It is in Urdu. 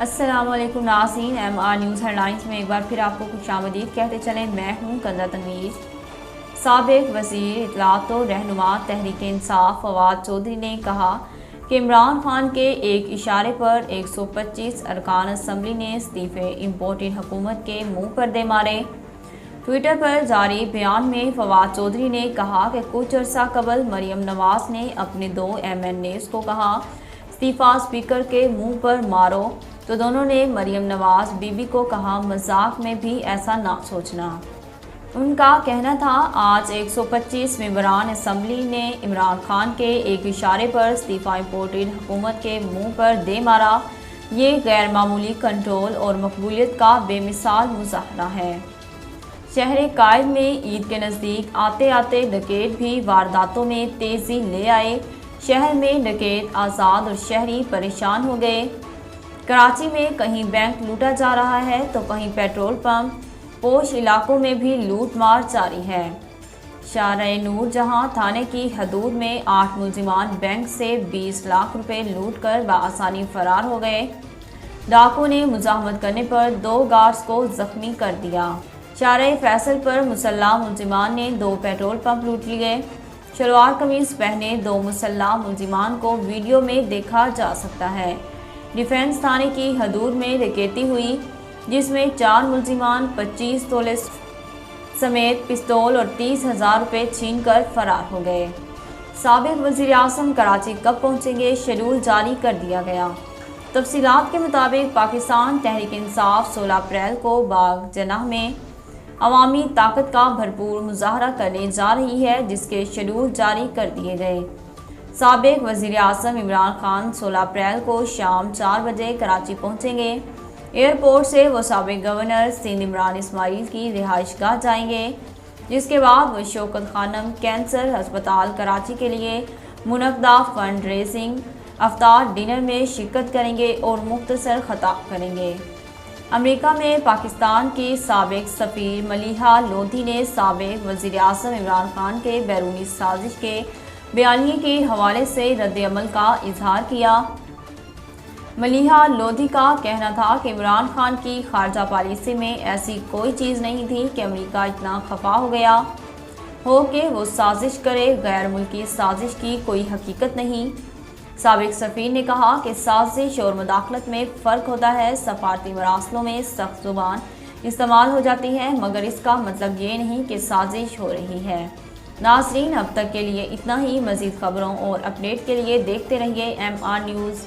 السلام علیکم ناظرین، MR نیوز ہیڈ لائنز میں ایک بار پھر آپ کو خوش آمدید کہتے چلیں۔ میں ہوں کنزہ تنویر۔ سابق وزیر اطلاعات و رہنما تحریک انصاف فواد چودھری نے کہا کہ عمران خان کے ایک اشارے پر 125 ارکان اسمبلی نے استعفے امپورٹڈ حکومت کے منہ پر دے مارے۔ ٹویٹر پر جاری بیان میں فواد چودھری نے کہا کہ کچھ عرصہ قبل مریم نواز نے اپنے 2 MNAs کو کہا استعفیٰ اسپیکر کے منہ پر مارو، تو دونوں نے مریم نواز بی بی کو کہا مذاق میں بھی ایسا نہ سوچنا۔ ان کا کہنا تھا آج 125 ممبران اسمبلی نے عمران خان کے ایک اشارے پر استعفیٰ امپورٹڈ حکومت کے منہ پر دے مارا۔ یہ غیر معمولی کنٹرول اور مقبولیت کا بے مثال مظاہرہ ہے۔ شہر قائد میں عید کے نزدیک آتے آتے ڈکیت بھی وارداتوں میں تیزی لے آئے۔ شہر میں ڈکیت آزاد اور شہری پریشان ہو گئے۔ کراچی میں کہیں بینک لوٹا جا رہا ہے تو کہیں پیٹرول پمپ، پوش علاقوں میں بھی لوٹ مار جاری ہے۔ شارع نور جہاں تھانے کی حدود میں 8 ملزمان بینک سے 20 لاکھ روپے لوٹ کر بآسانی فرار ہو گئے۔ ڈاکو نے مزاحمت کرنے پر 2 گارڈز کو زخمی کر دیا۔ شارع فیصل پر مسلح ملزمان نے 2 پیٹرول پمپ لوٹ لیے۔ شلوار قمیض پہنے 2 مسلح ملزمان کو ویڈیو میں دیکھا جا سکتا ہے۔ ڈیفنس تھانے کی حدود میں ڈکیتی ہوئی جس میں 4 ملزمان 25 تولے سمیت پستول اور 30,000 روپے چھین کر فرار ہو گئے۔ سابق وزیر اعظم کراچی کب پہنچیں گے، شیڈول جاری کر دیا گیا۔ تفصیلات کے مطابق پاکستان تحریک انصاف 16 اپریل کو باغ جناح میں عوامی طاقت کا بھرپور مظاہرہ کرنے جا رہی ہے، جس کے شیڈول جاری کر دیے گئے۔ سابق وزیر اعظم عمران خان 16 اپریل کو شام 4 بجے کراچی پہنچیں گے۔ ایئرپورٹ سے وہ سابق گورنر سندھ عمران اسماعیل کی رہائش گاہ جائیں گے، جس کے بعد وہ شوکت خانم کینسر ہسپتال کراچی کے لیے منعقدہ فنڈ ریزنگ افطار ڈنر میں شرکت کریں گے اور مختصر خطاب کریں گے۔ امریکہ میں پاکستان کی سابق سفیر ملیحہ لودھی نے سابق وزیر اعظم عمران خان کے بیرونی سازش کے بیانیے کے حوالے سے رد عمل کا اظہار کیا۔ ملیحہ لودھی کا کہنا تھا کہ عمران خان کی خارجہ پالیسی میں ایسی کوئی چیز نہیں تھی کہ امریکہ اتنا خفا ہو گیا ہو کہ وہ سازش کرے، غیر ملکی سازش کی کوئی حقیقت نہیں۔ سابق سفیر نے کہا کہ سازش اور مداخلت میں فرق ہوتا ہے۔ سفارتی مراسلوں میں سخت زبان استعمال ہو جاتی ہے، مگر اس کا مطلب یہ نہیں کہ سازش ہو رہی ہے۔ ناظرین، اب تک کے لیے اتنا ہی۔ مزید خبروں اور اپڈیٹ کے لیے دیکھتے رہیے MR نیوز۔